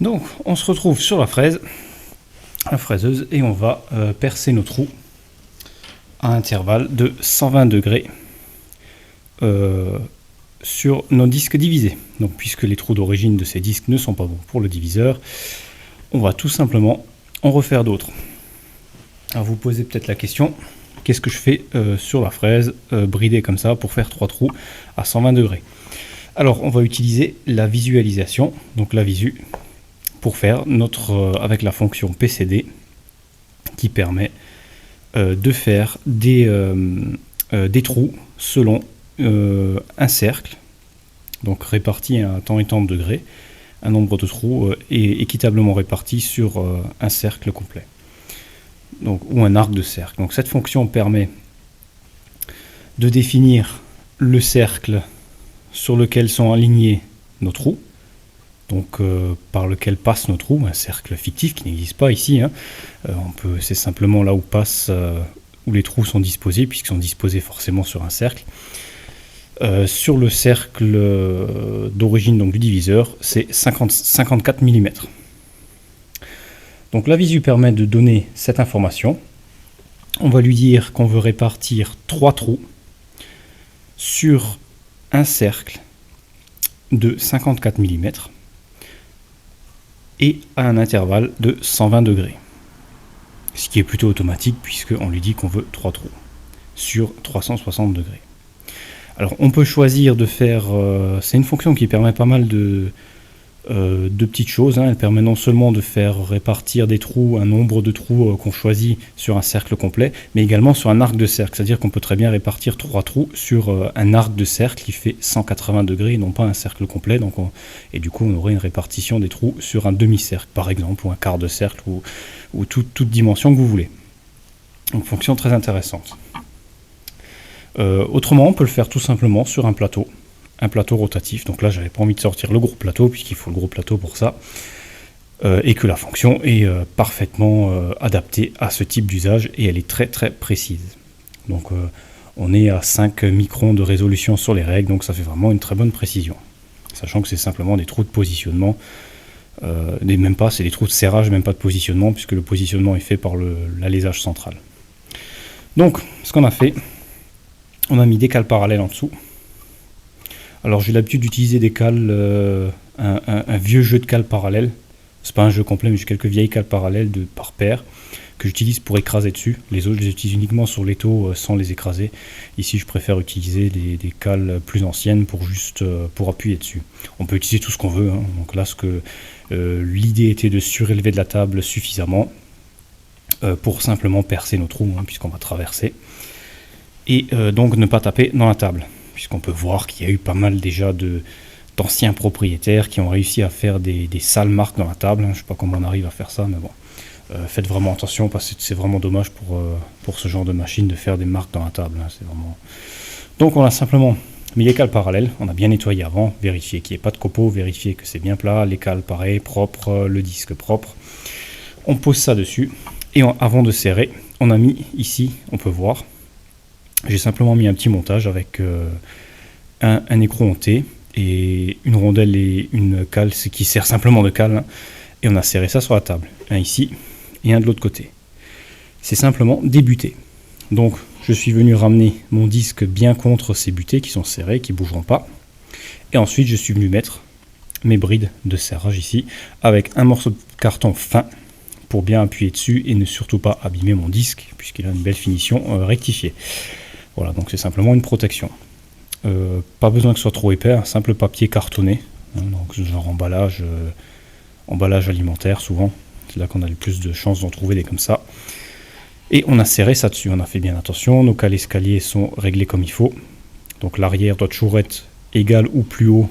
Donc on se retrouve sur la fraiseuse, et on va percer nos trous à intervalle de 120 degrés sur nos disques divisés. Donc puisque les trous d'origine de ces disques ne sont pas bons pour le diviseur, on va tout simplement en refaire d'autres. Alors vous posez peut-être la question, qu'est-ce que je fais sur la fraise bridée comme ça pour faire 3 trous à 120 degrés? Alors on va utiliser la visualisation, donc la visu, pour faire avec la fonction PCD qui permet de faire des trous selon un cercle, donc réparti à tant et tant de degrés, un nombre de trous est équitablement réparti sur un cercle complet, donc, ou un arc de cercle. Donc cette fonction permet de définir le cercle sur lequel sont alignés nos trous, donc par lequel passent nos trous, un cercle fictif qui n'existe pas ici, hein. C'est simplement là où les trous sont disposés, puisqu'ils sont disposés forcément sur un cercle. Sur le cercle d'origine du diviseur, c'est 54 mm. Donc la visu permet de donner cette information. On va lui dire qu'on veut répartir 3 trous sur un cercle de 54 mm et à un intervalle de 120 degrés. Ce qui est plutôt automatique puisqu'on lui dit qu'on veut 3 trous sur 360 degrés. Alors on peut choisir de faire, c'est une fonction qui permet pas mal de petites choses, hein. Elle permet non seulement de faire répartir des trous, un nombre de trous qu'on choisit sur un cercle complet, mais également sur un arc de cercle, c'est-à-dire qu'on peut très bien répartir 3 trous sur un arc de cercle qui fait 180 degrés, et non pas un cercle complet, et du coup on aurait une répartition des trous sur un demi-cercle par exemple, ou un quart de cercle, ou toute dimension que vous voulez. Donc fonction très intéressante. Autrement on peut le faire tout simplement sur un plateau rotatif. Donc là j'avais pas envie de sortir le gros plateau puisqu'il faut le gros plateau pour ça, et que la fonction est parfaitement adaptée à ce type d'usage, et elle est très très précise. Donc on est à 5 microns de résolution sur les règles, donc ça fait vraiment une très bonne précision, sachant que c'est simplement des trous de positionnement, même pas, c'est des trous de serrage, même pas de positionnement, puisque le positionnement est fait par l'alésage central. Donc ce qu'on a fait, on a mis des cales parallèles en dessous. Alors j'ai l'habitude d'utiliser des cales, un vieux jeu de cales parallèles. C'est pas un jeu complet, mais j'ai quelques vieilles cales parallèles par paire que j'utilise pour écraser dessus. Les autres, je les utilise uniquement sur l'étau sans les écraser. Ici, je préfère utiliser des cales plus anciennes pour appuyer dessus. On peut utiliser tout ce qu'on veut, hein. Donc là, l'idée était de surélever de la table suffisamment pour simplement percer nos trous, hein, puisqu'on va traverser. Et donc ne pas taper dans la table, puisqu'on peut voir qu'il y a eu pas mal déjà d'anciens propriétaires qui ont réussi à faire des sales marques dans la table. Je ne sais pas comment on arrive à faire ça, mais bon. Faites vraiment attention, parce que c'est vraiment dommage pour ce genre de machine de faire des marques dans la table, hein. C'est vraiment... Donc on a simplement mis les cales parallèles, on a bien nettoyé avant, vérifier qu'il n'y ait pas de copeaux, vérifier que c'est bien plat, les cales pareil, propres, le disque propre. On pose ça dessus, et avant de serrer, on a mis ici, on peut voir, j'ai simplement mis un petit montage avec un écrou en T et une rondelle et une cale, ce qui sert simplement de cale, hein, et on a serré ça sur la table, un ici et un de l'autre côté. C'est simplement des butées. Donc je suis venu ramener mon disque bien contre ces butées qui sont serrées, qui ne bougeront pas, et ensuite je suis venu mettre mes brides de serrage ici avec un morceau de carton fin pour bien appuyer dessus et ne surtout pas abîmer mon disque puisqu'il a une belle finition rectifiée. Voilà, donc c'est simplement une protection. Pas besoin que ce soit trop épais, un simple papier cartonné, hein, donc genre emballage alimentaire souvent, c'est là qu'on a le plus de chances d'en trouver des comme ça. Et on a serré ça dessus, on a fait bien attention, nos cales escaliers sont réglés comme il faut. Donc l'arrière doit toujours être égal ou plus haut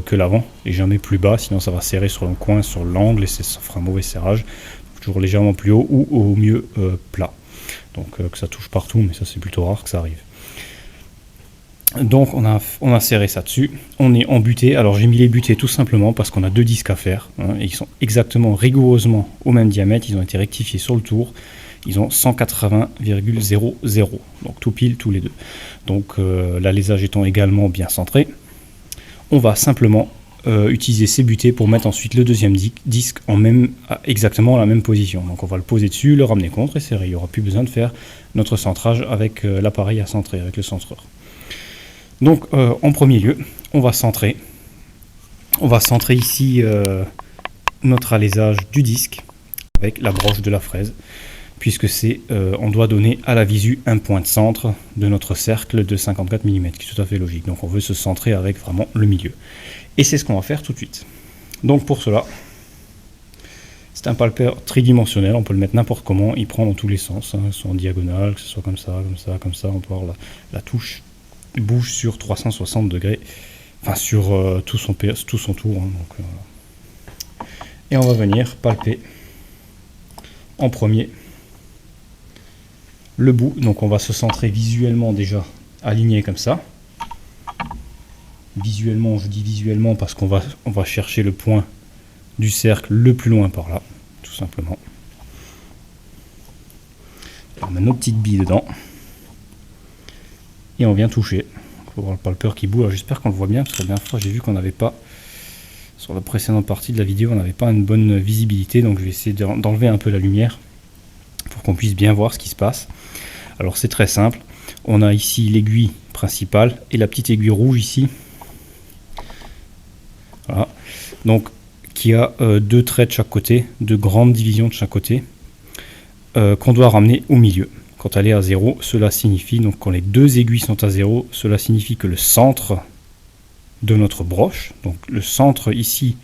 que l'avant, et jamais plus bas, sinon ça va serrer sur le coin, sur l'angle, et ça fera un mauvais serrage. Toujours légèrement plus haut, ou au mieux plat. Donc que ça touche partout, mais ça c'est plutôt rare que ça arrive. Donc on a serré ça dessus, on est en butée. Alors j'ai mis les butées tout simplement parce qu'on a 2 disques à faire, hein, et ils sont exactement rigoureusement au même diamètre, ils ont été rectifiés sur le tour, ils ont 180,00, donc tout pile tous les deux. Donc l'alésage étant également bien centré, on va simplement utiliser ces butées pour mettre ensuite le deuxième disque exactement à la même position. Donc on va le poser dessus, le ramener contre et serrer. Il n'y aura plus besoin de faire notre centrage avec l'appareil à centrer, avec le centreur. Donc en premier lieu, on va centrer. On va centrer ici notre alésage du disque avec la broche de la fraise, puisque on doit donner à la visu un point de centre de notre cercle de 54 mm, qui est tout à fait logique. Donc on veut se centrer avec vraiment le milieu. Et c'est ce qu'on va faire tout de suite. Donc pour cela, c'est un palpeur tridimensionnel, on peut le mettre n'importe comment, il prend dans tous les sens, hein, soit en diagonale, que ce soit comme ça, comme ça, comme ça, on peut avoir la touche bouge sur 360 degrés, enfin sur tout son tour. Hein, donc, et on va venir palper en premier le bout, donc on va se centrer visuellement déjà aligné comme ça. Visuellement, je dis visuellement parce qu'on va chercher le point du cercle le plus loin par là, tout simplement. On met nos petites billes dedans et on vient toucher. Il faut voir le palpeur qui bouge. J'espère qu'on le voit bien parce que la dernière fois j'ai vu qu'on n'avait pas, sur la précédente partie de la vidéo, on n'avait pas une bonne visibilité, donc je vais essayer d'enlever un peu la lumière pour qu'on puisse bien voir ce qui se passe. Alors c'est très simple, on a ici l'aiguille principale et la petite aiguille rouge ici. Voilà. Donc qui a deux traits de chaque côté, deux grandes divisions de chaque côté, qu'on doit ramener au milieu. Quand elle est à 0, cela signifie, donc quand les deux aiguilles sont à 0, cela signifie que le centre de notre broche, donc le centre ici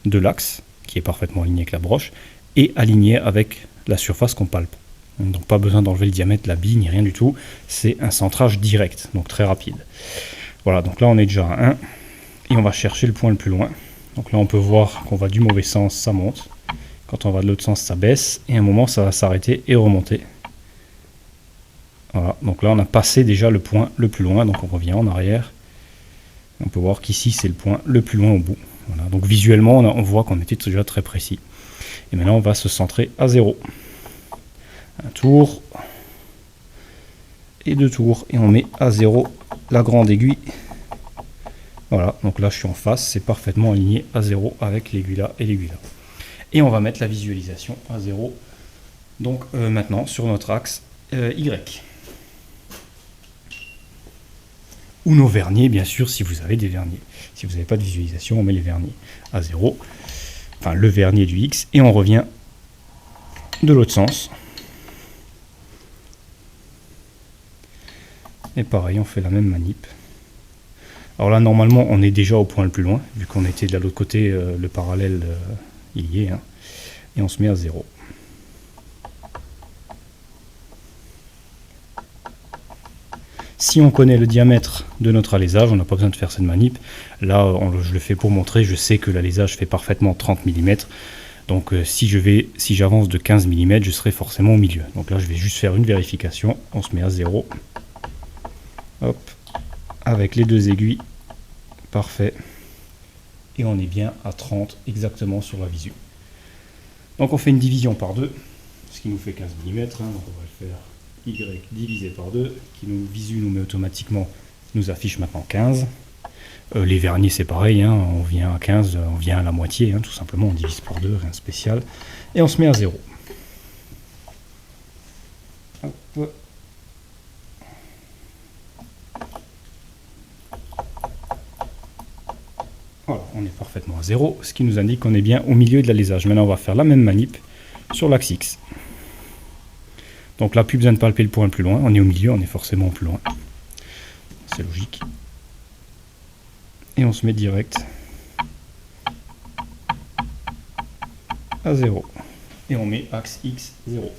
de l'axe, qui est parfaitement aligné avec la broche, est aligné avec la surface qu'on palpe. Donc pas besoin d'enlever le diamètre, la bille, ni rien du tout, c'est un centrage direct, donc très rapide. Voilà, donc là on est déjà à 1, et on va chercher le point le plus loin. Donc là on peut voir qu'on va du mauvais sens, ça monte. Quand on va de l'autre sens, ça baisse. Et à un moment, ça va s'arrêter et remonter. Voilà, donc là on a passé déjà le point le plus loin. Donc on revient en arrière. On peut voir qu'ici c'est le point le plus loin au bout. Voilà, donc visuellement on voit qu'on était déjà très précis. Et maintenant on va se centrer à 0. Un tour. Et 2 tours. Et on met à 0 la grande aiguille. Voilà, donc là je suis en face, c'est parfaitement aligné à 0 avec l'aiguille là et l'aiguille là. Et on va mettre la visualisation à 0, donc maintenant sur notre axe Y. Ou nos verniers, bien sûr, si vous avez des verniers. Si vous n'avez pas de visualisation, on met les verniers à 0, enfin le vernier du X, et on revient de l'autre sens. Et pareil, on fait la même manip. Alors là, normalement, on est déjà au point le plus loin, vu qu'on était de l'autre côté, le parallèle, il y est, hein, et on se met à 0. Si on connaît le diamètre de notre alésage, on n'a pas besoin de faire cette manip. Là, je le fais pour montrer, je sais que l'alésage fait parfaitement 30 mm. Donc si j'avance de 15 mm, je serai forcément au milieu. Donc là, je vais juste faire une vérification. On se met à 0. Hop, avec les deux aiguilles. Parfait. Et on est bien à 30 exactement sur la visu. Donc on fait une division par 2, ce qui nous fait 15 mm. Hein, donc on va le faire Y divisé par 2, qui nous visu nous met automatiquement, nous affiche maintenant 15. Les verniers c'est pareil, hein, on vient à 15, on vient à la moitié, hein, tout simplement, on divise par 2, rien de spécial. Et on se met à 0. Hop. Voilà, on est parfaitement à 0, ce qui nous indique qu'on est bien au milieu de l'alésage. Maintenant, on va faire la même manip sur l'axe X. Donc là, plus besoin de palper le point le plus loin. On est au milieu, on est forcément plus loin. C'est logique. Et on se met direct à 0. Et on met axe X 0.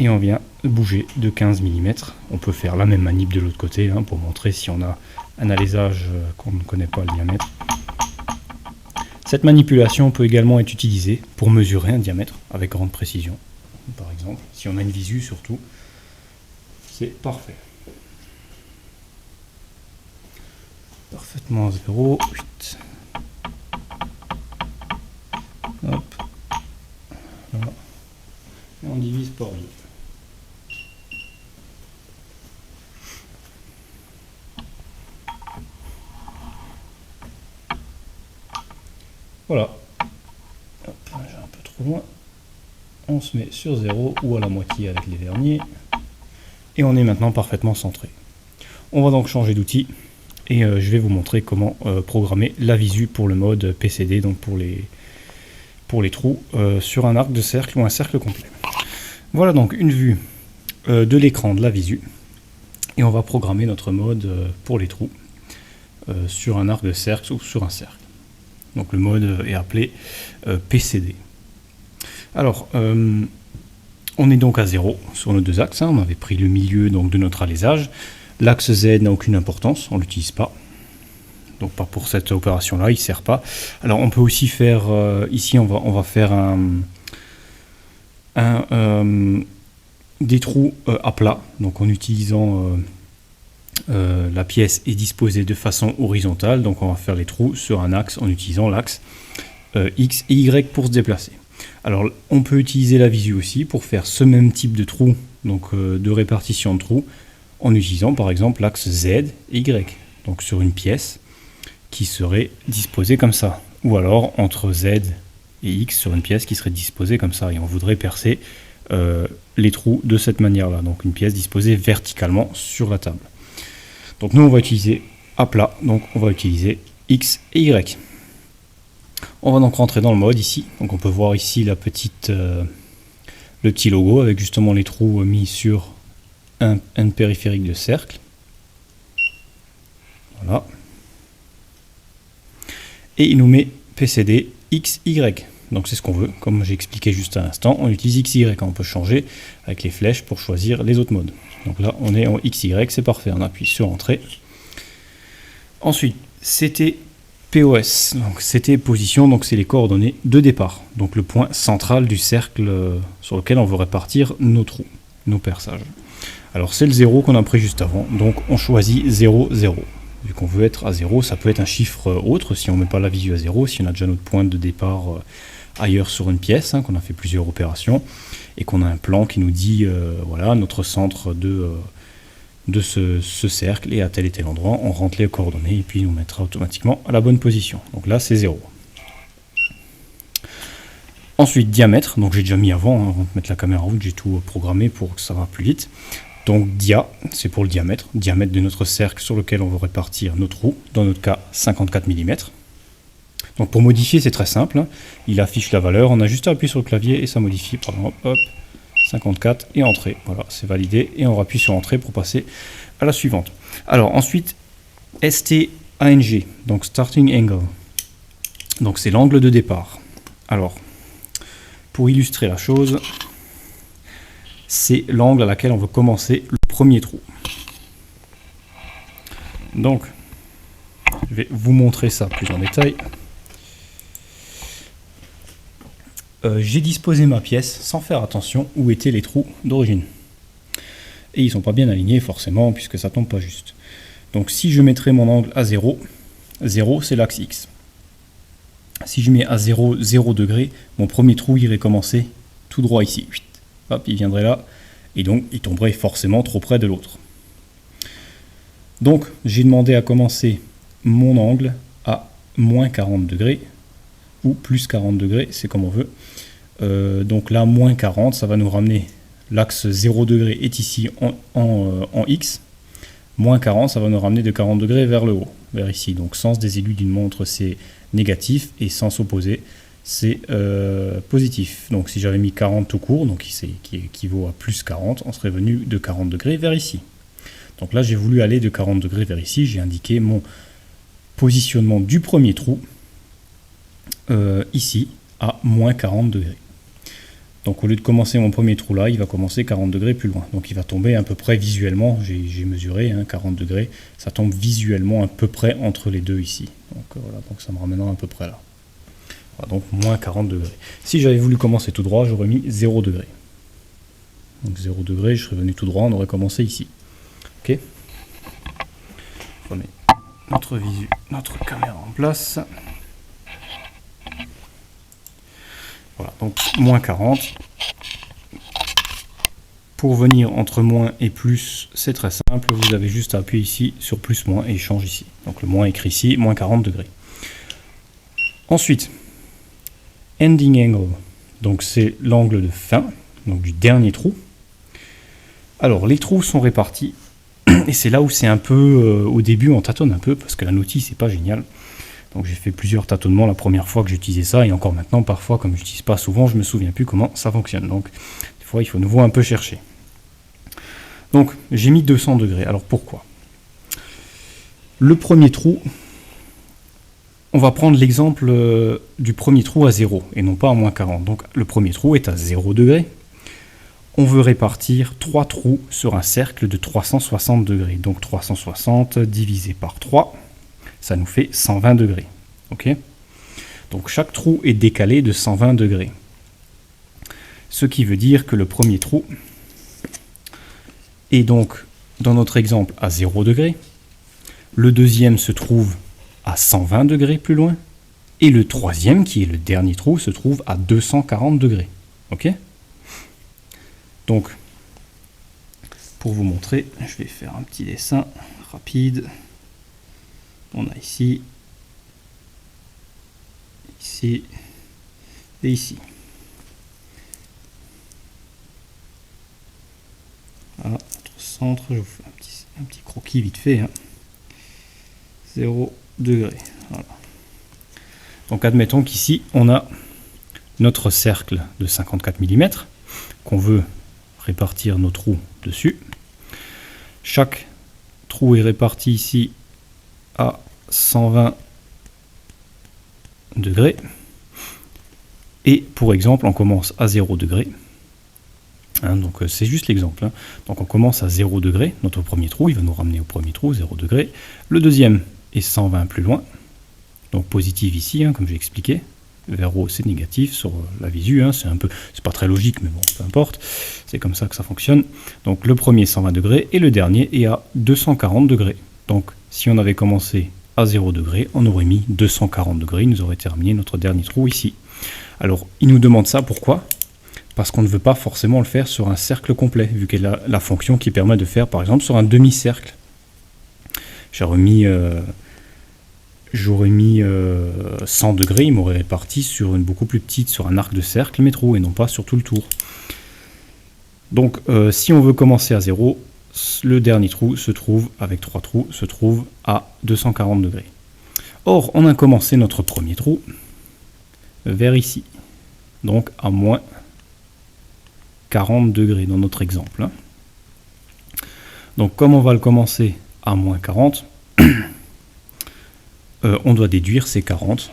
Et on vient bouger de 15 mm. On peut faire la même manip de l'autre côté, hein, pour montrer si on a un alésage qu'on ne connaît pas le diamètre. Cette manipulation peut également être utilisée pour mesurer un diamètre avec grande précision. Par exemple, si on a une visu surtout, c'est parfait. Parfaitement à 0. 8. Hop. Voilà. Et on divise par 2. Voilà. Hop, j'ai un peu trop loin. On se met sur 0 ou à la moitié avec les verniers. Et on est maintenant parfaitement centré. On va donc changer d'outil. Et je vais vous montrer comment programmer la visu pour le mode PCD, donc pour les trous sur un arc de cercle ou un cercle complet. Voilà donc une vue de l'écran de la visu. Et on va programmer notre mode pour les trous sur un arc de cercle ou sur un cercle. Donc le mode est appelé PCD. Alors, on est donc à 0 sur nos deux axes. Hein. On avait pris le milieu donc, de notre alésage. L'axe Z n'a aucune importance, on ne l'utilise pas. Donc pas pour cette opération-là, il ne sert pas. Alors on peut aussi faire, ici on va faire des trous à plat. Donc en utilisant la pièce est disposée de façon horizontale. Donc on va faire les trous sur un axe en utilisant l'axe X et Y pour se déplacer. Alors on peut utiliser la visu aussi pour faire ce même type de trou, donc de répartition de trous, en utilisant par exemple l'axe Z et Y, donc sur une pièce qui serait disposée comme ça, ou alors entre Z et X sur une pièce qui serait disposée comme ça, et on voudrait percer les trous de cette manière-là, donc une pièce disposée verticalement sur la table. Donc nous on va utiliser à plat, donc on va utiliser X et Y. On va donc rentrer dans le mode ici, donc on peut voir ici le petit logo avec justement les trous mis sur un périphérique de cercle. Voilà. Et il nous met PCD XY. Donc c'est ce qu'on veut, comme j'ai expliqué juste à l'instant, on utilise XY, on peut changer avec les flèches pour choisir les autres modes. Donc là on est en XY, c'est parfait, on appuie sur Entrée. Ensuite, CT POS, donc CT position, donc c'est les coordonnées de départ, donc le point central du cercle sur lequel on veut répartir nos trous, nos perçages. Alors c'est le 0 qu'on a pris juste avant, donc on choisit 0, 0. Vu qu'on veut être à 0, ça peut être un chiffre autre, si on ne met pas la visu à 0, si on a déjà notre point de départ ailleurs sur une pièce, hein, qu'on a fait plusieurs opérations, et qu'on a un plan qui nous dit, voilà, notre centre de ce cercle est à tel et tel endroit, on rentre les coordonnées, et puis il nous mettra automatiquement à la bonne position. Donc là, c'est 0. Ensuite, diamètre, donc j'ai déjà mis avant, hein, avant de mettre la caméra en route, j'ai tout programmé pour que ça va plus vite. Donc dia, c'est pour le diamètre de notre cercle sur lequel on veut répartir nos trous, dans notre cas 54 mm. Donc pour modifier, c'est très simple, hein. Il affiche la valeur, on a juste à appuyer sur le clavier et ça modifie, pardon, hop, 54 et entrée, voilà, c'est validé, et on appuie sur entrée pour passer à la suivante. Alors ensuite, STANG, donc starting angle, donc c'est l'angle de départ. Alors, pour illustrer la chose, c'est l'angle à laquelle on veut commencer le premier trou. Donc, je vais vous montrer ça plus en détail. J'ai disposé ma pièce sans faire attention où étaient les trous d'origine. Et ils ne sont pas bien alignés forcément puisque ça tombe pas juste. Donc si je mettrais mon angle à 0, 0 c'est l'axe X. Si je mets à 0, 0 degré, mon premier trou irait commencer tout droit ici. Hop, il viendrait là, et donc il tomberait forcément trop près de l'autre. Donc j'ai demandé à commencer mon angle à moins 40 degrés, ou plus 40 degrés, c'est comme on veut. Donc là, moins 40, ça va nous ramener, l'axe 0 degré est ici en X, moins 40, ça va nous ramener de 40 degrés vers le haut, vers ici. Donc sens des aiguilles d'une montre, c'est négatif, et sens opposé, c'est positif. Donc si j'avais mis 40 tout court, donc qui équivaut à plus 40, on serait venu de 40 degrés vers ici. Donc là j'ai voulu aller de 40 degrés vers ici, j'ai indiqué mon positionnement du premier trou ici à moins 40 degrés. Donc au lieu de commencer mon premier trou là, il va commencer 40 degrés plus loin. Donc il va tomber à peu près visuellement, j'ai mesuré, hein, 40 degrés, ça tombe visuellement à peu près entre les deux ici. Donc voilà, donc ça me ramènera à peu près là. Voilà, donc moins 40 degrés. Si j'avais voulu commencer tout droit, j'aurais mis 0 degré. Donc 0 degré, je serais venu tout droit, on aurait commencé ici. Ok. On met notre caméra en place. Voilà, donc moins 40. Pour venir entre moins et plus, c'est très simple, vous avez juste à appuyer ici sur plus moins et il change ici. Donc le moins écrit ici, moins 40 degrés. Ensuite, ending angle, donc c'est l'angle de fin, donc du dernier trou. Alors les trous sont répartis, et c'est là où c'est un peu, au début on tâtonne un peu, parce que la notice c'est pas génial. Donc j'ai fait plusieurs tâtonnements la première fois que j'utilisais ça, et encore maintenant, parfois, comme je n'utilise pas souvent, je me souviens plus comment ça fonctionne. Donc des fois il faut nouveau un peu chercher. Donc j'ai mis 200 degrés, alors pourquoi? Le premier trou, on va prendre l'exemple du premier trou à 0, et non pas à moins 40. Donc le premier trou est à 0 degrés. On veut répartir 3 trous sur un cercle de 360 degrés. Donc 360 divisé par 3, ça nous fait 120 degrés. Ok? Donc chaque trou est décalé de 120 degrés. Ce qui veut dire que le premier trou est donc, dans notre exemple, à 0 degrés. Le deuxième se trouve à 120 degrés plus loin. Et le troisième, qui est le dernier trou, se trouve à 240 degrés. Ok? Donc, pour vous montrer, je vais faire un petit dessin rapide. On a ici, ici et ici. Voilà, notre centre, je vous fais un petit croquis vite fait. 0 degré. Voilà. Donc admettons qu'ici, on a notre cercle de 54 mm qu'on veut répartir nos trous dessus. Chaque trou est réparti ici à 120 degrés. Et pour exemple, on commence à 0 degré. Donc c'est juste l'exemple. Donc on commence à 0 degré. Notre premier trou, il va nous ramener au premier trou, 0 degré. Le deuxième est 120 plus loin. Donc positif ici, comme j'ai expliqué. Vers haut, c'est négatif sur la visu. C'est pas très logique, mais bon, peu importe. C'est comme ça que ça fonctionne. Donc le premier 120 degrés et le dernier est à 240 degrés. Donc si on avait commencé à 0 degré, on aurait mis 240 degrés. Il nous aurait terminé notre dernier trou ici. Alors, il nous demande ça, pourquoi? Parce qu'on ne veut pas forcément le faire sur un cercle complet, vu qu'elle a la fonction qui permet de faire, par exemple, sur un demi-cercle. J'aurais mis 100 degrés, il m'aurait réparti sur une beaucoup plus petite, sur un arc de cercle, mes trous, et non pas sur tout le tour. Donc, si on veut commencer à 0, le dernier trou se trouve, avec 3 trous, se trouve à 240 degrés. Or, on a commencé notre premier trou vers ici, donc à moins 40 degrés dans notre exemple. Donc, comme on va le commencer à moins 40, on doit déduire ces 40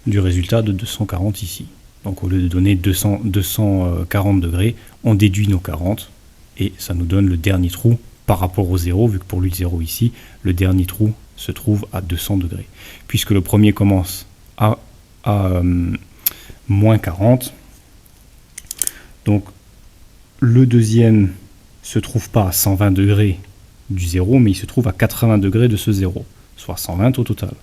du résultat de 240 ici. Donc, au lieu de donner 240 degrés, on déduit nos 40 et ça nous donne le dernier trou par rapport au 0, vu que pour lui le 0 ici, le dernier trou se trouve à 200 degrés. Puisque le premier commence à moins 40, donc le deuxième se trouve pas à 120 degrés du 0, mais il se trouve à 80 degrés de ce 0, soit 120 au total.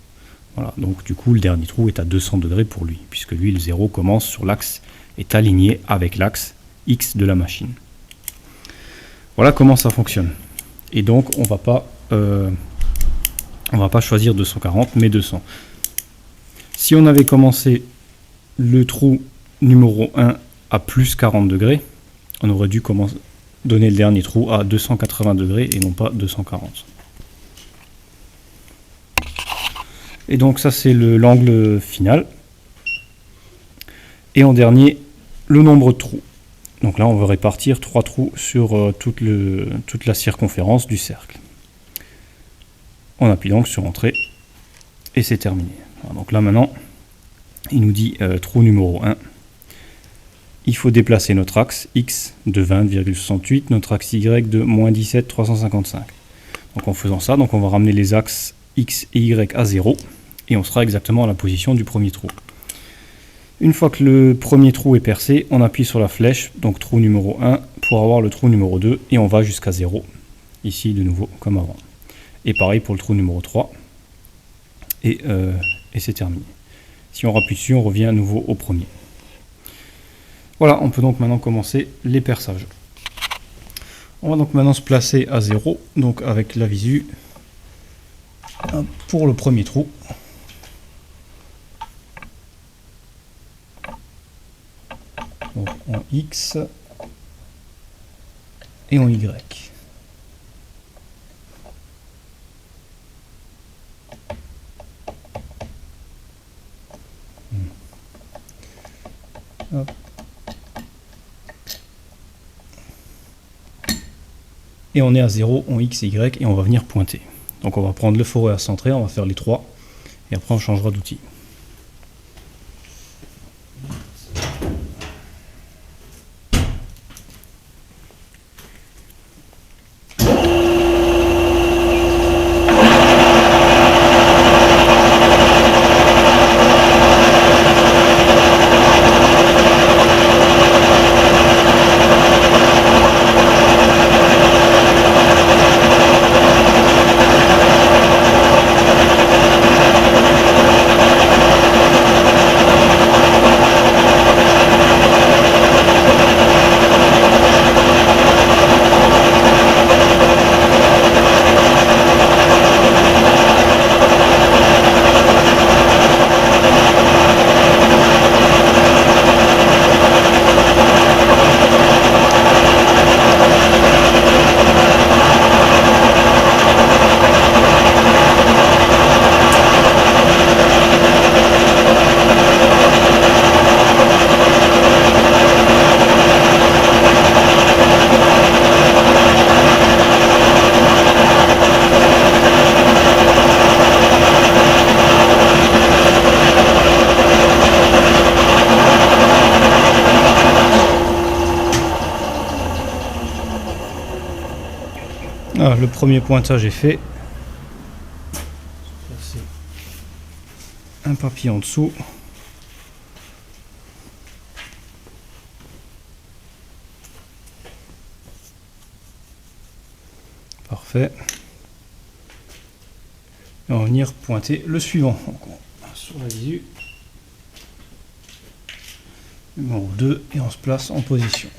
Voilà, donc du coup le dernier trou est à 200 degrés pour lui, puisque lui le 0 commence sur l'axe, est aligné avec l'axe X de la machine. Voilà comment ça fonctionne. Et donc on va pas choisir 240 mais 200. Si on avait commencé le trou numéro 1 à plus 40 degrés, on aurait dû donner le dernier trou à 280 degrés et non pas 240. Et donc ça c'est l'angle final. Et en dernier, le nombre de trous. Donc là on veut répartir 3 trous sur toute la circonférence du cercle. On appuie donc sur Entrée et c'est terminé. Alors, donc là maintenant, il nous dit trou numéro 1. Il faut déplacer notre axe X de 20,68, notre axe Y de moins 17,355. Donc en faisant ça, donc on va ramener les axes X et Y à 0 et on sera exactement à la position du premier trou. Une fois que le premier trou est percé, on appuie sur la flèche, donc trou numéro 1, pour avoir le trou numéro 2 et on va jusqu'à 0. Ici de nouveau comme avant. Et pareil pour le trou numéro 3. Et c'est terminé. Si on rappuie dessus, on revient à nouveau au premier. Voilà, on peut donc maintenant commencer les perçages. On va donc maintenant se placer à 0, donc avec la visu pour le premier trou. Donc en X et en Y. Hop. Et on est à 0 en X et Y et on va venir pointer. Donc on va prendre le forêt à centrer, on va faire les 3 et après on changera d'outil. Ah, le premier pointage est fait. Un papier en dessous. Parfait. Et on va venir pointer le suivant. Donc, sur la visu. Numéro 2 et on se place en position.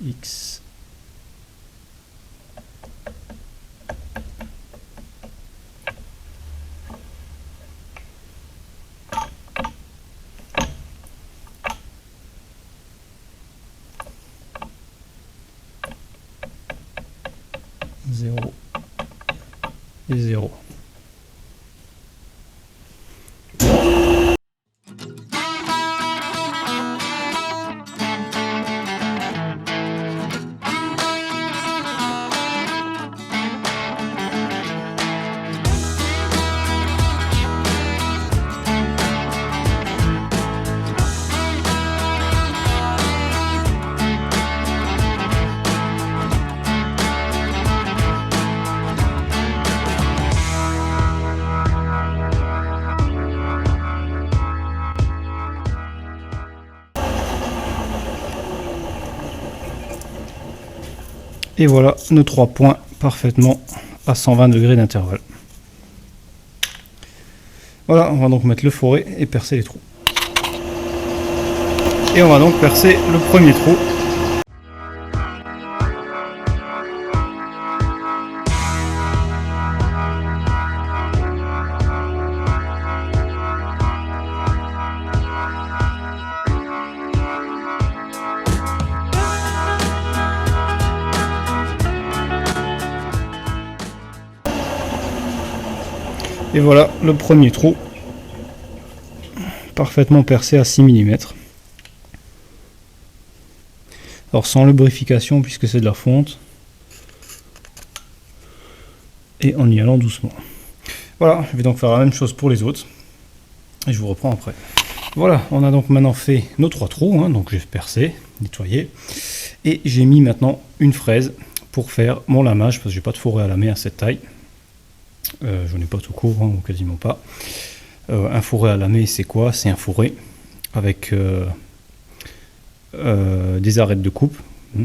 X. Zéro et 0. Et voilà nos 3 points parfaitement à 120 degrés d'intervalle. Voilà, on va donc mettre le forêt et percer les trous. Et on va donc percer le premier trou. Et voilà le premier trou, parfaitement percé à 6 mm. Alors sans lubrification puisque c'est de la fonte. Et en y allant doucement. Voilà, je vais donc faire la même chose pour les autres. Et je vous reprends après. Voilà, on a donc maintenant fait nos 3 trous. Donc j'ai percé, nettoyé. Et j'ai mis maintenant une fraise pour faire mon lamage, parce que j'ai pas de forêt à lamer à cette taille. Je n'ai pas tout court, ou quasiment pas. Un fourré à lamer, c'est quoi? C'est un fourré avec des arêtes de coupe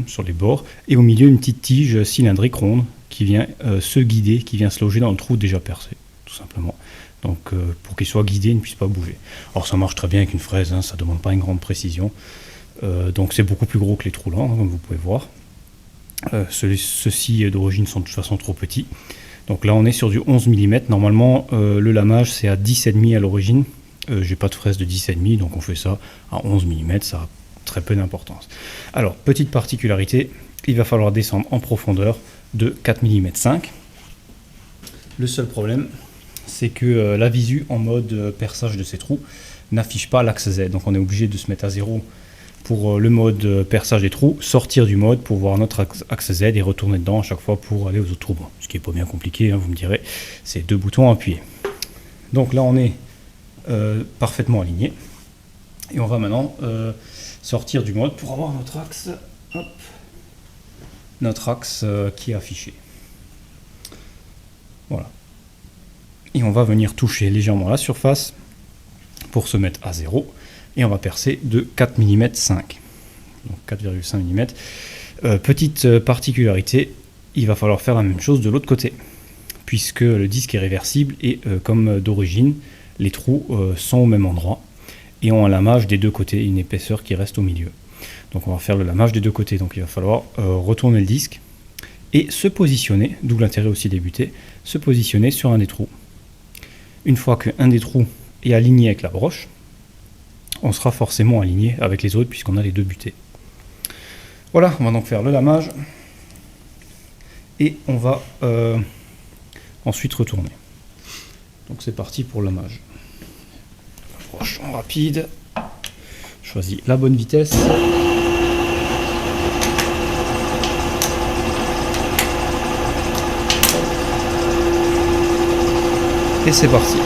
sur les bords, et au milieu une petite tige cylindrique ronde qui vient se guider, qui vient se loger dans le trou déjà percé, tout simplement. Donc pour qu'il soit guidé, il ne puisse pas bouger. Alors ça marche très bien avec une fraise, ça ne demande pas une grande précision. Donc c'est beaucoup plus gros que les trous lents, comme vous pouvez voir. Ceux-ci d'origine sont de toute façon trop petits. Donc là on est sur du 11 mm. Normalement le lamage c'est à 10,5 à l'origine. J'ai pas de fraise de 10,5, donc on fait ça à 11 mm, ça a très peu d'importance. Alors, petite particularité, il va falloir descendre en profondeur de 4 mm 5. Le seul problème, c'est que la visu en mode perçage de ces trous n'affiche pas l'axe Z. Donc on est obligé de se mettre à 0 pour le mode perçage des trous, sortir du mode pour voir notre axe Z et retourner dedans à chaque fois pour aller aux autres trous. Bon, ce qui n'est pas bien compliqué, hein, vous me direz, c'est 2 boutons à appuyer. Donc là on est parfaitement aligné. Et on va maintenant sortir du mode pour avoir notre axe, hop, notre axe qui est affiché. Voilà. Et on va venir toucher légèrement la surface pour se mettre à 0. Et on va percer de 4 mm 5. Donc 4,5 mm. Petite particularité, il va falloir faire la même chose de l'autre côté. Puisque le disque est réversible et comme d'origine, les trous sont au même endroit et ont un lamage des deux côtés, une épaisseur qui reste au milieu. Donc on va faire le lamage des deux côtés. Donc il va falloir retourner le disque et se positionner, d'où l'intérêt aussi des butées, se positionner sur un des trous. Une fois qu'un des trous est aligné avec la broche, on sera forcément aligné avec les autres puisqu'on a les deux butées. Voilà, on va donc faire le lamage et on va ensuite retourner. Donc c'est parti pour le lamage. Approche en rapide. Choisis la bonne vitesse. Et c'est parti.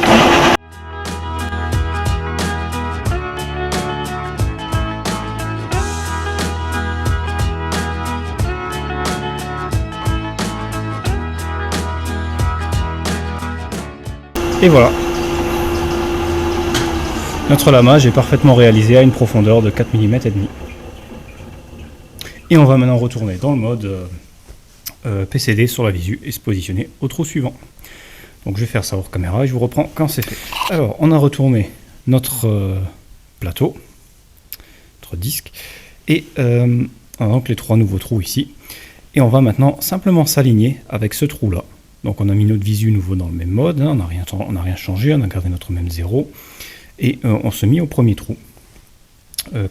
Et voilà. Notre lamage est parfaitement réalisé à une profondeur de 4 mm et demi. Et on va maintenant retourner dans le mode PCD sur la visu et se positionner au trou suivant. Donc je vais faire ça hors caméra et je vous reprends quand c'est fait. Alors on a retourné notre plateau, notre disque, et on a donc les 3 nouveaux trous ici. Et on va maintenant simplement s'aligner avec ce trou là. Donc on a mis notre visu nouveau dans le même mode, hein, on n'a rien changé, on a gardé notre même 0. Et on se mit au premier trou,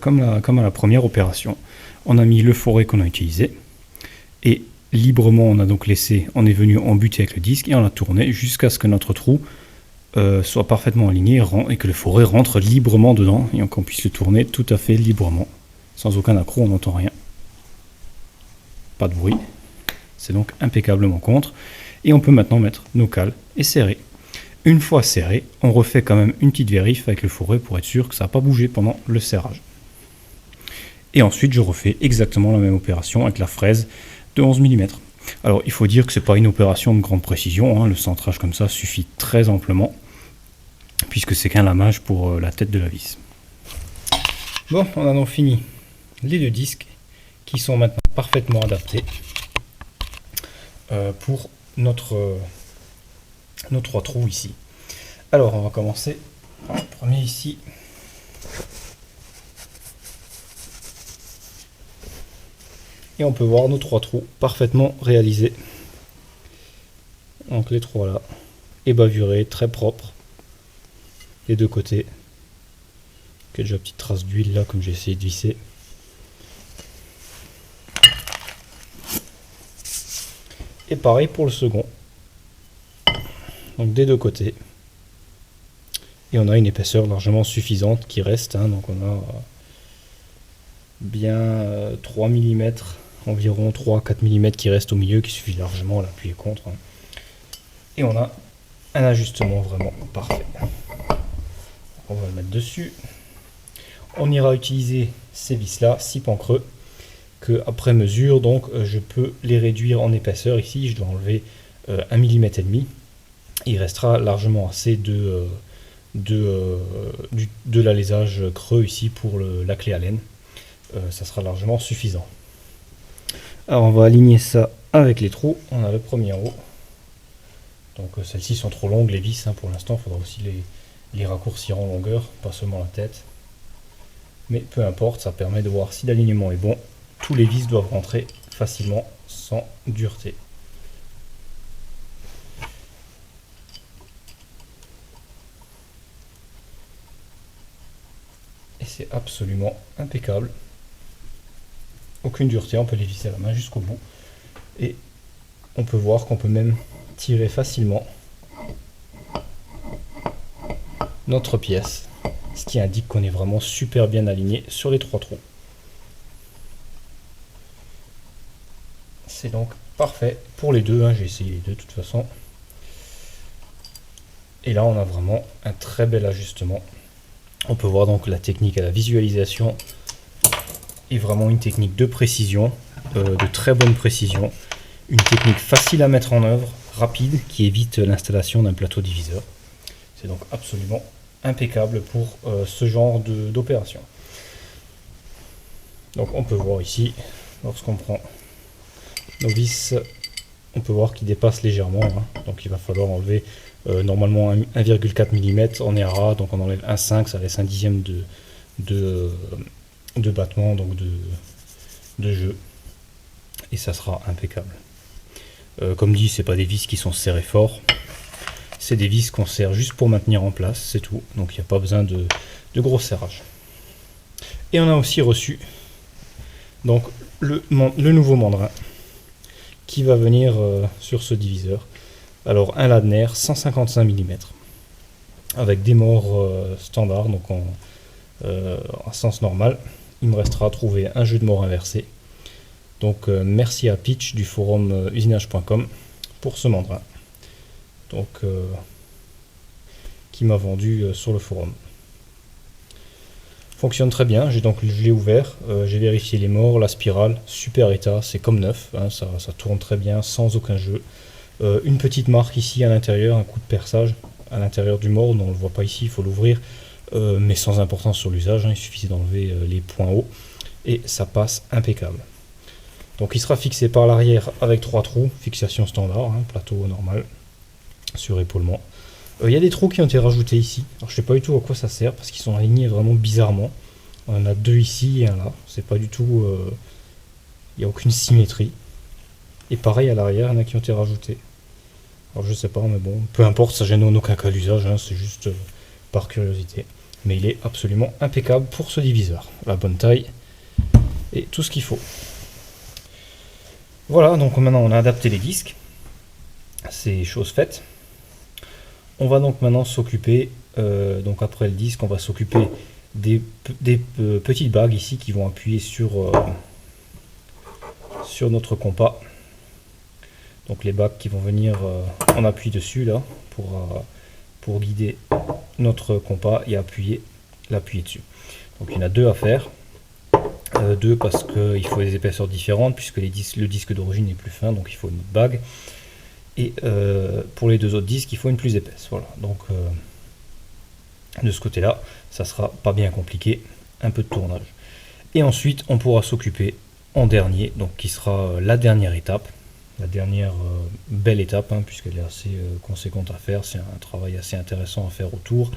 comme à la première opération. On a mis le forêt qu'on a utilisé, et librement on a donc laissé, on est venu en buter avec le disque, et on a tourné jusqu'à ce que notre trou soit parfaitement aligné, et que le forêt rentre librement dedans, et qu'on puisse le tourner tout à fait librement, sans aucun accroc, on n'entend rien. Pas de bruit, c'est donc impeccablement contre. Et on peut maintenant mettre nos cales et serrer. Une fois serré, on refait quand même une petite vérif avec le forêt pour être sûr que ça n'a pas bougé pendant le serrage. Et ensuite, je refais exactement la même opération avec la fraise de 11 mm. Alors, il faut dire que ce n'est pas une opération de grande précision, hein. Le centrage comme ça suffit très amplement, puisque c'est qu'un lamage pour la tête de la vis. Bon, on a donc fini les deux disques qui sont maintenant parfaitement adaptés pour nos 3 trous ici. Alors on va commencer par le premier ici. Et on peut voir nos 3 trous parfaitement réalisés. Donc les 3 là, ébavurés, très propres. Les deux côtés. Il y a déjà une petite trace d'huile là comme j'ai essayé de visser. Et pareil pour le second. Donc des deux côtés. Et on a une épaisseur largement suffisante qui reste. Hein, donc on a bien 3 mm, environ 3-4 mm qui restent au milieu, qui suffit largement à l'appuyer contre. Hein. Et on a un ajustement vraiment parfait. On va le mettre dessus. On ira utiliser ces vis là, 6 pans creux, que après mesure, donc je peux les réduire en épaisseur. Ici je dois enlever 1 mm et demi. Il restera largement assez de l'alésage creux ici pour la clé Allen. Ça sera largement suffisant. Alors on va aligner ça avec les trous. On a le premier en haut. Donc celles-ci sont trop longues, les vis, hein, pour l'instant. Il faudra aussi les raccourcir en longueur, pas seulement la tête. Mais peu importe, ça permet de voir si l'alignement est bon. Tous les vis doivent rentrer facilement sans dureté. Et c'est absolument impeccable. Aucune dureté, on peut les visser à la main jusqu'au bout. Et on peut voir qu'on peut même tirer facilement notre pièce, ce qui indique qu'on est vraiment super bien aligné sur les 3 trous. C'est donc parfait pour les deux, hein. J'ai essayé les deux de toute façon. Et là on a vraiment un très bel ajustement. On peut voir donc la technique à la visualisation est vraiment une technique de précision, de très bonne précision. Une technique facile à mettre en œuvre, rapide, qui évite l'installation d'un plateau diviseur. C'est donc absolument impeccable pour ce genre d'opération. Donc on peut voir ici, lorsqu'on prend nos vis, on peut voir qu'ils dépassent légèrement, hein. Donc il va falloir enlever normalement 1,4 mm, on est à ras, donc on enlève 1,5, ça laisse un dixième de battement, donc de jeu, et ça sera impeccable. Comme dit, c'est pas des vis qui sont serrées fort, c'est des vis qu'on serre juste pour maintenir en place, c'est tout, donc il n'y a pas besoin de gros serrage. Et on a aussi reçu donc le nouveau mandrin qui va venir sur ce diviseur. Alors un Ladner 155 mm avec des morts standards, donc en sens normal. Il me restera à trouver un jeu de mort inversé. Donc merci à Pitch du forum usinage.com pour ce mandrin, donc qui m'a vendu sur le forum. Fonctionne très bien, je l'ai ouvert, j'ai vérifié les morts, la spirale, super état, c'est comme neuf, hein, ça tourne très bien sans aucun jeu. Une petite marque ici à l'intérieur, un coup de perçage à l'intérieur du mort, on ne le voit pas ici, il faut l'ouvrir, mais sans importance sur l'usage, hein, il suffit d'enlever les points hauts et ça passe impeccable. Donc il sera fixé par l'arrière avec 3 trous, fixation standard, hein, plateau normal, sur épaulement. Il y a des trous qui ont été rajoutés ici. Alors je sais pas du tout à quoi ça sert parce qu'ils sont alignés vraiment bizarrement. On en a 2 ici et un là. C'est pas du tout. Il n'y a aucune symétrie. Et pareil à l'arrière, il y en a qui ont été rajoutés. Alors je sais pas, mais bon, peu importe, ça gêne en aucun cas l'usage, hein, c'est juste par curiosité. Mais il est absolument impeccable pour ce diviseur. La bonne taille et tout ce qu'il faut. Voilà, donc maintenant on a adapté les disques. C'est chose faite. On va donc maintenant s'occuper, donc après le disque, on va s'occuper des petites bagues ici qui vont appuyer sur notre compas. Donc les bagues qui vont venir en appui dessus là pour guider notre compas et l'appuyer dessus. Donc il y en a 2 à faire. 2 parce qu'il faut des épaisseurs différentes puisque le disque d'origine est plus fin, donc il faut une autre bague. Et pour les 2 autres disques, il faut une plus épaisse. Voilà, donc de ce côté-là, ça sera pas bien compliqué, un peu de tournage. Et ensuite, on pourra s'occuper en dernier, donc qui sera la dernière étape, la dernière belle étape, hein, puisqu'elle est assez conséquente à faire. C'est un travail assez intéressant à faire autour,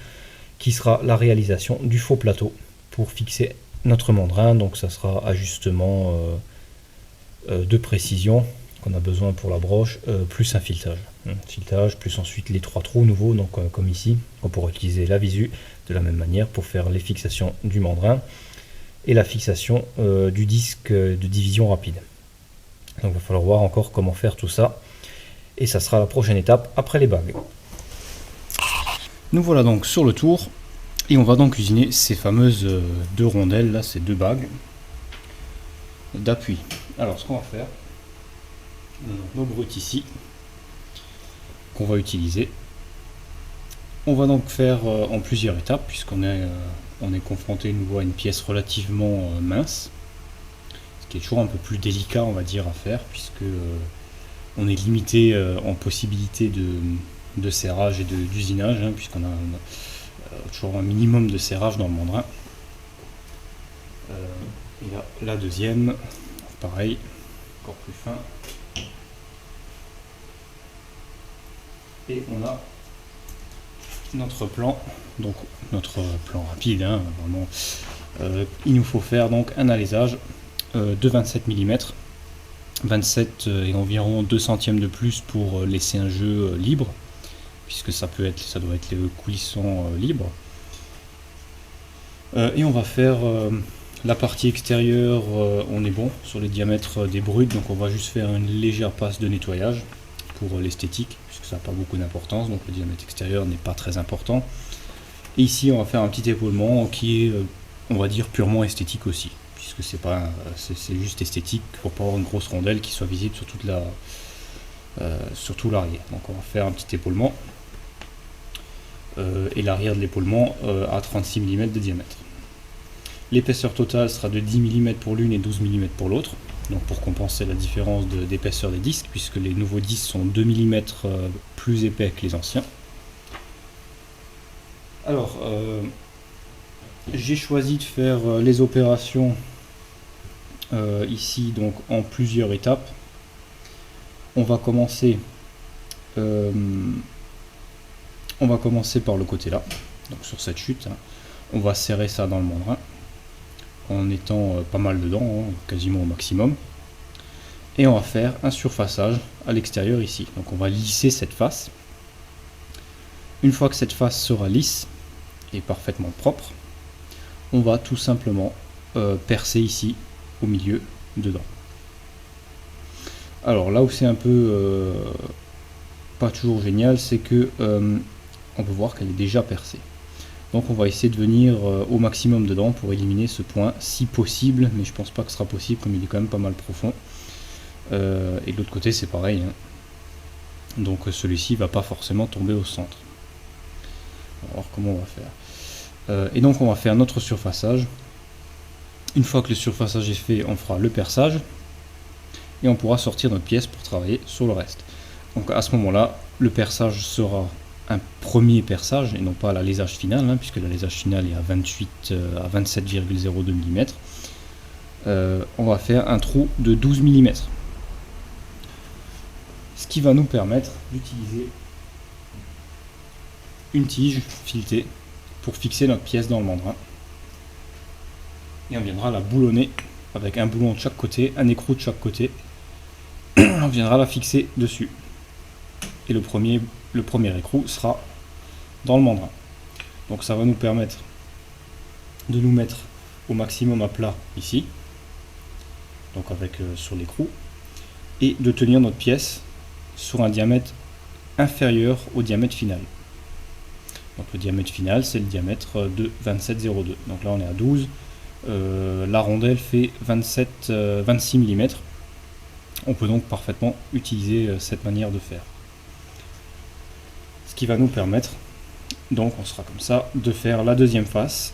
qui sera la réalisation du faux plateau pour fixer notre mandrin. Donc ça sera ajustement de précision qu'on a besoin pour la broche, plus un filetage. Filetage, plus ensuite les 3 trous nouveaux, donc comme ici, on pourra utiliser la visu de la même manière pour faire les fixations du mandrin et la fixation du disque de division rapide. Donc il va falloir voir encore comment faire tout ça, et ça sera la prochaine étape après les bagues. Nous voilà donc sur le tour, et on va donc usiner ces fameuses 2 rondelles, là, ces 2 bagues d'appui. Alors ce qu'on va faire, nos brutes ici qu'on va utiliser, on va donc faire en plusieurs étapes puisqu'on est confronté nouveau à une pièce relativement mince, ce qui est toujours un peu plus délicat on va dire à faire puisque on est limité en possibilité de serrage et d'usinage, hein, puisqu'on a toujours un minimum de serrage dans le mandrin. Et là, la deuxième, pareil, encore plus fin. Et on a notre plan, donc notre plan rapide, hein, vraiment. Il nous faut faire donc un alésage de 27 mm 27 et environ 2 centièmes de plus pour laisser un jeu libre, puisque ça doit être les coulissants libres. Et on va faire la partie extérieure, on est bon sur les diamètres des brutes, donc on va juste faire une légère passe de nettoyage pour l'esthétique, puisque ça n'a pas beaucoup d'importance, donc le diamètre extérieur n'est pas très important. Et ici on va faire un petit épaulement qui est, on va dire, purement esthétique aussi, puisque c'est juste esthétique pour pas avoir une grosse rondelle qui soit visible sur sur tout l'arrière. Donc on va faire un petit épaulement, et l'arrière de l'épaulement à 36 mm de diamètre. L'épaisseur totale sera de 10 mm pour l'une et 12 mm pour l'autre, donc pour compenser la différence d'épaisseur des disques, puisque les nouveaux disques sont 2 mm plus épais que les anciens. Alors, j'ai choisi de faire les opérations ici donc en plusieurs étapes. On va commencer par le côté là, donc sur cette chute, hein. On va serrer ça dans le mandrin en étant pas mal dedans, hein, quasiment au maximum, et on va faire un surfaçage à l'extérieur ici. Donc on va lisser cette face. Une fois que cette face sera lisse et parfaitement propre, on va tout simplement percer ici au milieu dedans. Alors là où c'est un peu pas toujours génial, c'est que on peut voir qu'elle est déjà percée. Donc on va essayer de venir au maximum dedans pour éliminer ce point si possible, mais je pense pas que ce sera possible comme il est quand même pas mal profond. Et de l'autre côté c'est pareil, hein. Donc celui-ci va pas forcément tomber au centre. Alors comment on va faire, et donc on va faire notre surfaçage. Une fois que le surfaçage est fait, on fera le perçage et on pourra sortir notre pièce pour travailler sur le reste. Donc à ce moment-là, le perçage sera un premier perçage et non pas l'alésage final, hein, puisque l'alésage final est à 27,02 mm. On va faire un trou de 12 mm, ce qui va nous permettre d'utiliser une tige filetée pour fixer notre pièce dans le mandrin, et on viendra la boulonner avec un boulon de chaque côté, un écrou de chaque côté. On viendra la fixer dessus, et le premier écrou sera dans le mandrin. Donc ça va nous permettre de nous mettre au maximum à plat ici, donc avec sur l'écrou, et de tenir notre pièce sur un diamètre inférieur au diamètre final. Donc le diamètre final c'est le diamètre de 27,02. Donc là on est à 12. La rondelle fait 26 mm. On peut donc parfaitement utiliser cette manière de faire. Ce qui va nous permettre, donc on sera comme ça, de faire la deuxième face,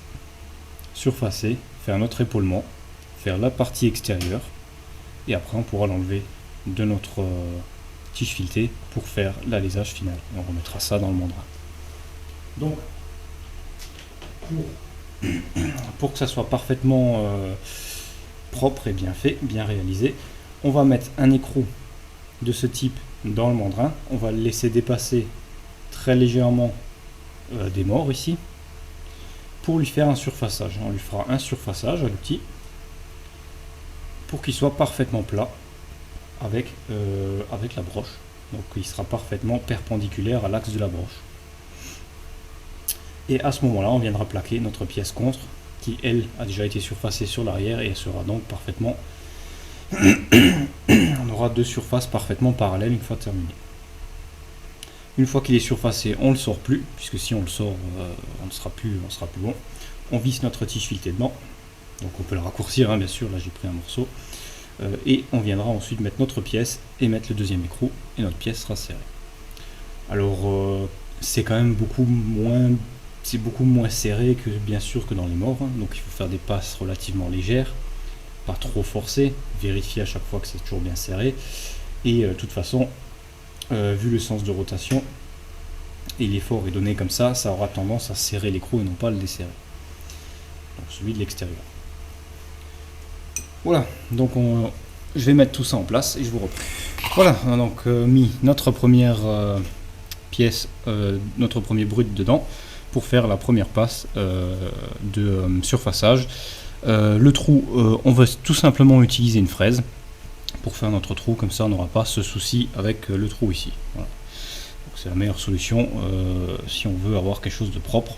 surfacer, faire notre épaulement, faire la partie extérieure, et après on pourra l'enlever de notre tige filetée pour faire l'alésage final. Et on remettra ça dans le mandrin. Donc, pour que ça soit parfaitement propre et bien fait, bien réalisé, on va mettre un écrou de ce type dans le mandrin. On va le laisser dépasser très légèrement des morts ici pour lui faire un surfaçage. On lui fera un surfaçage à l'outil pour qu'il soit parfaitement plat avec la broche. Donc il sera parfaitement perpendiculaire à l'axe de la broche. Et à ce moment-là, on viendra plaquer notre pièce contre, qui elle a déjà été surfacée sur l'arrière, et elle sera donc parfaitement... on aura deux surfaces parfaitement parallèles une fois terminé. Une fois qu'il est surfacé, on ne le sort plus, puisque si on le sort, on ne sera plus bon. On visse notre tige filetée dedans, donc on peut le raccourcir, hein, bien sûr, là j'ai pris un morceau. Et on viendra ensuite mettre notre pièce et mettre le deuxième écrou, et notre pièce sera serrée. Alors c'est quand même beaucoup moins serré que bien sûr que dans les morts, hein. Donc il faut faire des passes relativement légères, pas trop forcées, vérifier à chaque fois que c'est toujours bien serré, et de toute façon vu le sens de rotation et l'effort est donné comme ça, ça aura tendance à serrer l'écrou et non pas le desserrer, donc celui de l'extérieur. Voilà, donc je vais mettre tout ça en place et je vous reprends. Voilà, on a donc mis notre première pièce, notre premier brut dedans, pour faire la première passe de surfaçage. Le trou, on va tout simplement utiliser une fraise pour faire notre trou, comme ça on n'aura pas ce souci avec le trou ici. Voilà. C'est la meilleure solution si on veut avoir quelque chose de propre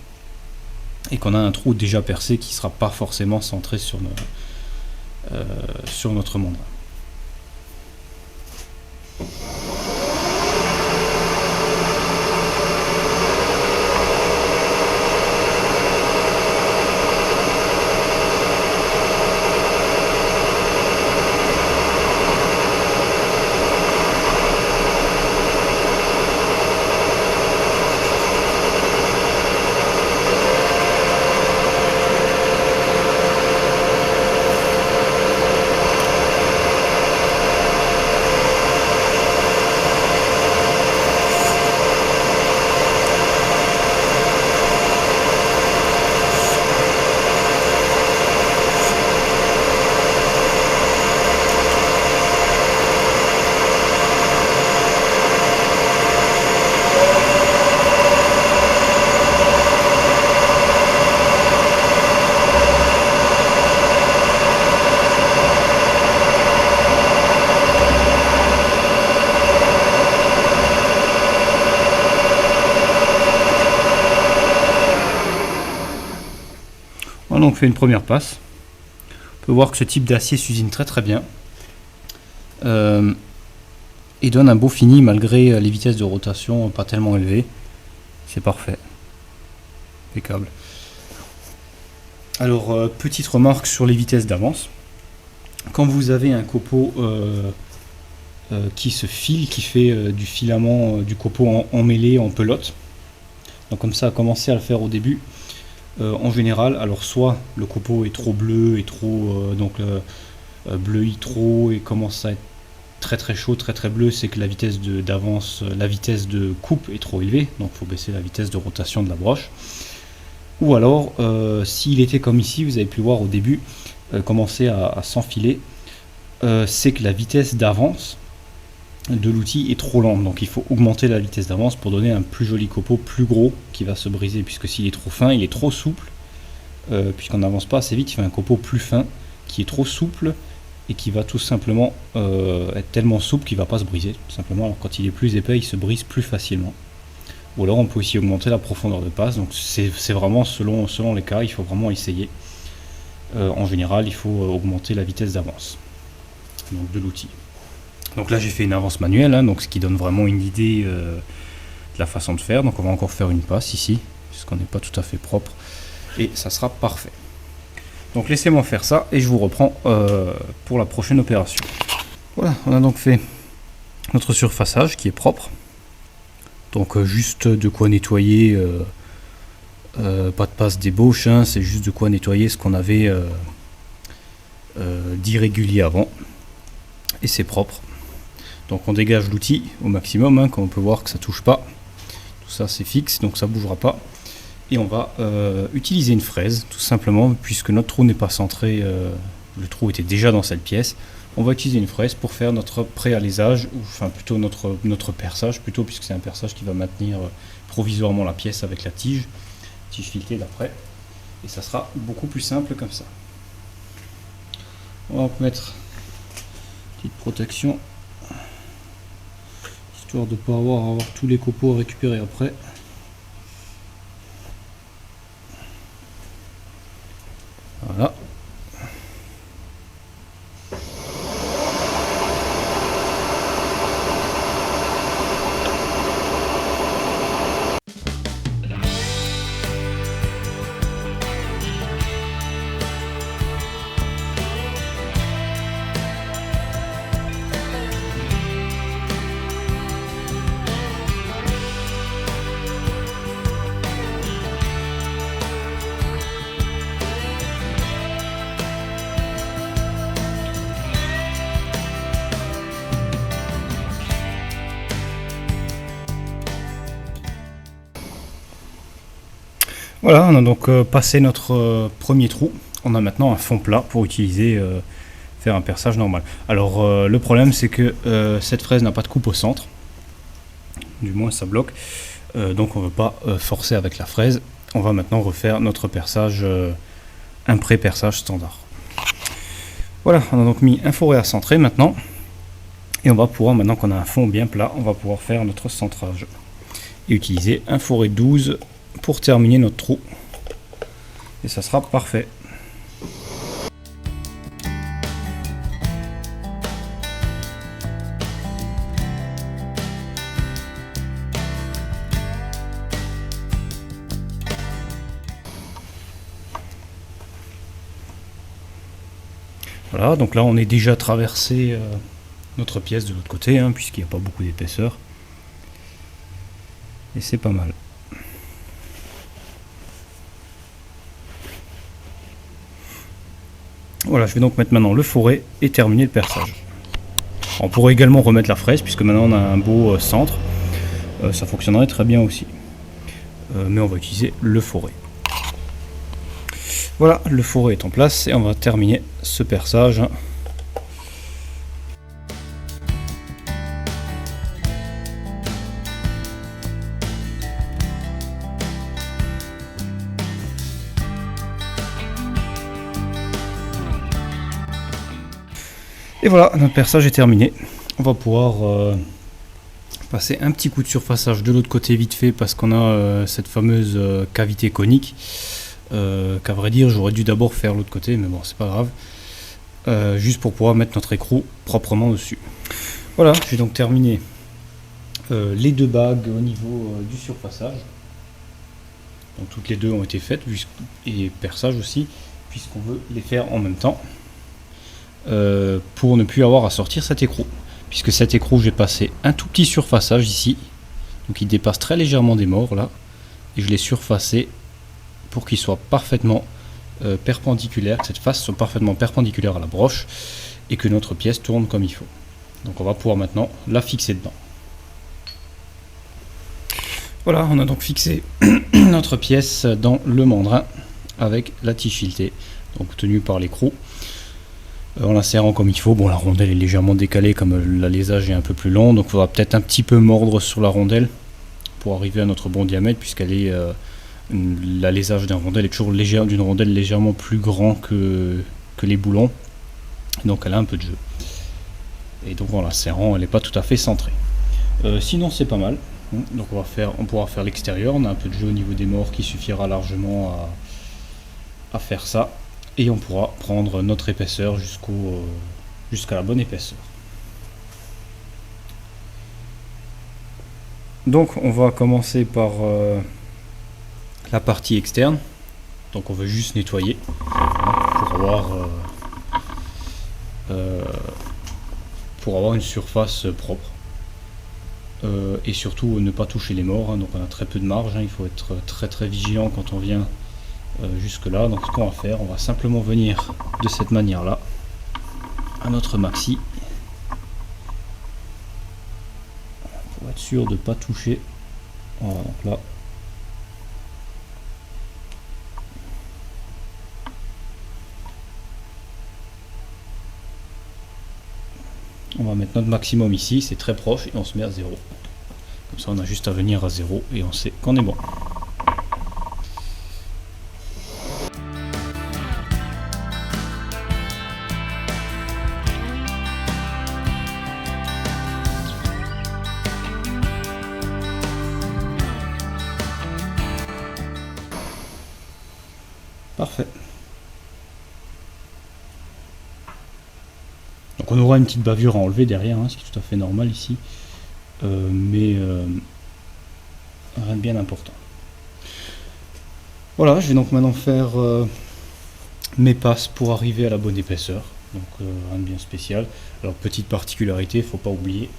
et qu'on a un trou déjà percé qui ne sera pas forcément centré sur notre mandrin. Voilà, on fait une première passe. On peut voir que ce type d'acier s'usine très très bien et donne un beau fini malgré les vitesses de rotation pas tellement élevées. C'est parfait, impeccable. Alors petite remarque sur les vitesses d'avance. Quand vous avez un copeau qui se file, qui fait du filament du copeau emmêlé en pelote, donc comme ça a commencé à le faire au début, en général, alors soit le copeau est trop bleu et trop bleuit trop et commence à être très très chaud, très très bleu, c'est que la vitesse d'avance, la vitesse de coupe est trop élevée, donc il faut baisser la vitesse de rotation de la broche. Ou alors, s'il était comme ici, vous avez pu voir au début, commencer à s'enfiler, c'est que la vitesse d'avance de l'outil est trop lente, donc il faut augmenter la vitesse d'avance pour donner un plus joli copeau, plus gros, qui va se briser, puisque s'il est trop fin, il est trop souple, puisqu'on n'avance pas assez vite, il fait un copeau plus fin, qui est trop souple, et qui va tout simplement être tellement souple qu'il ne va pas se briser, tout simplement. Alors quand il est plus épais, il se brise plus facilement. Ou alors on peut aussi augmenter la profondeur de passe, donc c'est vraiment selon les cas, il faut vraiment essayer. En général, il faut augmenter la vitesse d'avance de l'outil. Donc là j'ai fait une avance manuelle, hein, donc ce qui donne vraiment une idée de la façon de faire. Donc on va encore faire une passe ici, puisqu'on n'est pas tout à fait propre, et ça sera parfait. Donc laissez-moi faire ça et je vous reprends pour la prochaine opération. Voilà, on a donc fait notre surfaçage qui est propre. Donc juste de quoi nettoyer, pas de passe d'ébauche, hein, c'est juste de quoi nettoyer ce qu'on avait d'irrégulier avant. Et c'est propre. Donc on dégage l'outil au maximum, hein, comme on peut voir que ça touche pas. Tout ça c'est fixe, donc ça bougera pas. Et on va utiliser une fraise, tout simplement, puisque notre trou n'est pas centré, le trou était déjà dans cette pièce. On va utiliser une fraise pour faire notre pré-alésage, ou enfin plutôt notre perçage, plutôt, puisque c'est un perçage qui va maintenir provisoirement la pièce avec la tige filetée d'après. Et ça sera beaucoup plus simple comme ça. On va mettre une petite protection, histoire de ne pas avoir tous les copeaux à récupérer après. Voilà. Voilà, on a donc passé notre premier trou. On a maintenant un fond plat pour utiliser, faire un perçage normal. Alors le problème c'est que cette fraise n'a pas de coupe au centre. Du moins ça bloque. Donc on ne veut pas forcer avec la fraise. On va maintenant refaire notre perçage, un pré-perçage standard. Voilà, on a donc mis un fourré à centrer maintenant. Et on va pouvoir, maintenant qu'on a un fond bien plat, on va pouvoir faire notre centrage. Et utiliser un fourré 12 pour terminer notre trou. Et ça sera parfait. Voilà, donc là on est déjà traversé notre pièce de l'autre côté, hein, puisqu'il n'y a pas beaucoup d'épaisseur. Et c'est pas mal. Voilà, je vais donc mettre maintenant le fourré et terminer le perçage. On pourrait également remettre la fraise, puisque maintenant on a un beau centre. Ça fonctionnerait très bien aussi. Mais on va utiliser le fourré. Voilà, le fourré est en place et on va terminer ce perçage. Et voilà, notre perçage est terminé. On va pouvoir passer un petit coup de surfaçage de l'autre côté vite fait parce qu'on a cette fameuse cavité conique. Qu'à vrai dire j'aurais dû d'abord faire l'autre côté, mais bon c'est pas grave, juste pour pouvoir mettre notre écrou proprement dessus. Voilà, j'ai donc terminé les deux bagues au niveau du surfaçage. Donc toutes les deux ont été faites, et perçage aussi, puisqu'on veut les faire en même temps, pour ne plus avoir à sortir cet écrou, puisque cet écrou j'ai passé un tout petit surfaçage ici, donc il dépasse très légèrement des morts là, et je l'ai surfacé pour qu'il soit parfaitement perpendiculaire, que cette face soit parfaitement perpendiculaire à la broche et que notre pièce tourne comme il faut. Donc on va pouvoir maintenant la fixer dedans. Voilà, on a donc fixé notre pièce dans le mandrin avec la tige filetée, donc tenue par l'écrou, en la serrant comme il faut. Bon, la rondelle est légèrement décalée comme l'alésage est un peu plus long, donc il faudra peut-être un petit peu mordre sur la rondelle pour arriver à notre bon diamètre, puisqu'elle est l'alésage d'une rondelle est toujours d'une rondelle légèrement plus grand que les boulons, donc elle a un peu de jeu, et donc en la serrant elle n'est pas tout à fait centrée. Sinon c'est pas mal, donc on pourra faire l'extérieur, on a un peu de jeu au niveau des morts qui suffira largement à faire ça, et on pourra prendre notre épaisseur jusqu'à la bonne épaisseur. Donc on va commencer par la partie externe, donc on veut juste nettoyer pour avoir une surface propre, et surtout ne pas toucher les morts, hein. Donc on a très peu de marge, hein. Il faut être très très vigilant quand on vient jusque là. Donc ce qu'on va faire, on va simplement venir de cette manière là à notre maxi pour être sûr de ne pas toucher. Voilà, donc là on va mettre notre maximum ici, c'est très proche, et on se met à 0. Comme ça on a juste à venir à 0 et on sait qu'on est bon. Parfait. Donc on aura une petite bavure à enlever derrière, hein, ce qui est tout à fait normal ici, mais rien de bien important. Voilà, je vais donc maintenant faire mes passes pour arriver à la bonne épaisseur, donc rien de bien spécial. Alors petite particularité, il ne faut pas oublier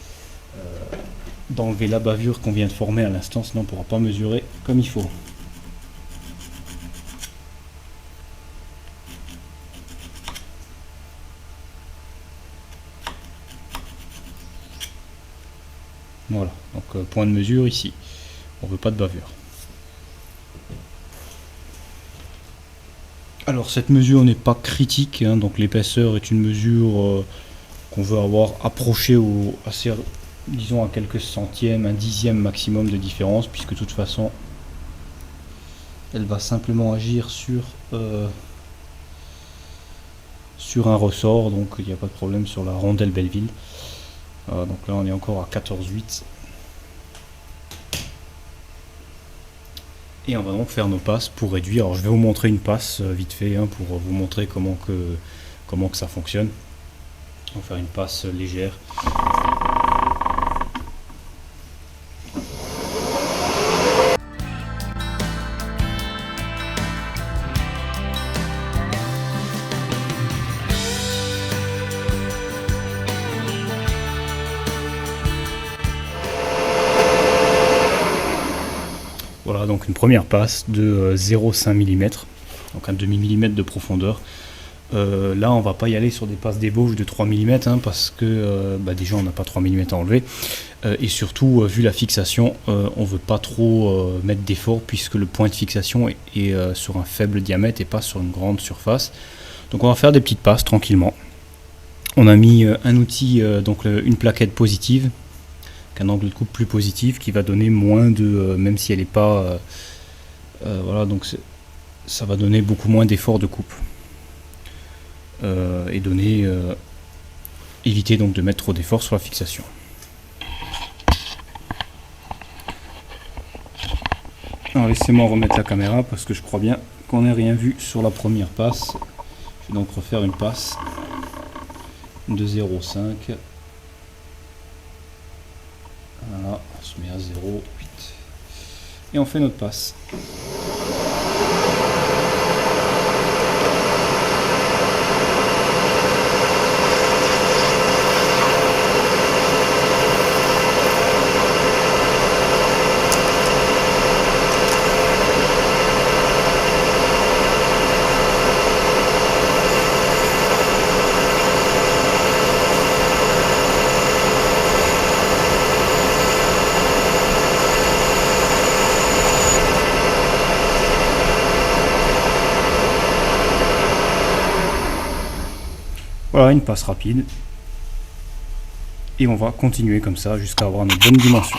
d'enlever la bavure qu'on vient de former à l'instant, sinon on ne pourra pas mesurer comme il faut. Voilà, donc point de mesure ici, on veut pas de bavure. Alors cette mesure n'est pas critique, hein, donc l'épaisseur est une mesure qu'on veut avoir approchée disons à quelques centièmes, un dixième maximum de différence, puisque de toute façon elle va simplement agir sur un ressort, donc il n'y a pas de problème sur la rondelle Belleville. Voilà, donc là on est encore à 14,8. Et on va donc faire nos passes pour réduire. Alors je vais vous montrer une passe vite fait hein, pour vous montrer comment que ça fonctionne. On va faire une passe légère. Voilà donc une première passe de 0,5 mm, donc un demi-millimètre de profondeur. Là on va pas y aller sur des passes d'ébauche de 3 mm hein, parce que déjà on n'a pas 3 mm à enlever et surtout vu la fixation on veut pas trop mettre d'effort puisque le point de fixation est sur un faible diamètre et pas sur une grande surface. Donc on va faire des petites passes tranquillement. On a mis un outil, une plaquette positive, qu'un angle de coupe plus positif qui va donner moins de, même si elle n'est pas, voilà, donc ça va donner beaucoup moins d'effort de coupe et donner, éviter donc de mettre trop d'effort sur la fixation. Alors laissez-moi remettre la caméra parce que je crois bien qu'on n'a rien vu sur la première passe. Je vais donc refaire une passe de 0,5. Voilà, on se met à 0,8 et on fait notre passe. Voilà une passe rapide et on va continuer comme ça jusqu'à avoir une bonne dimension.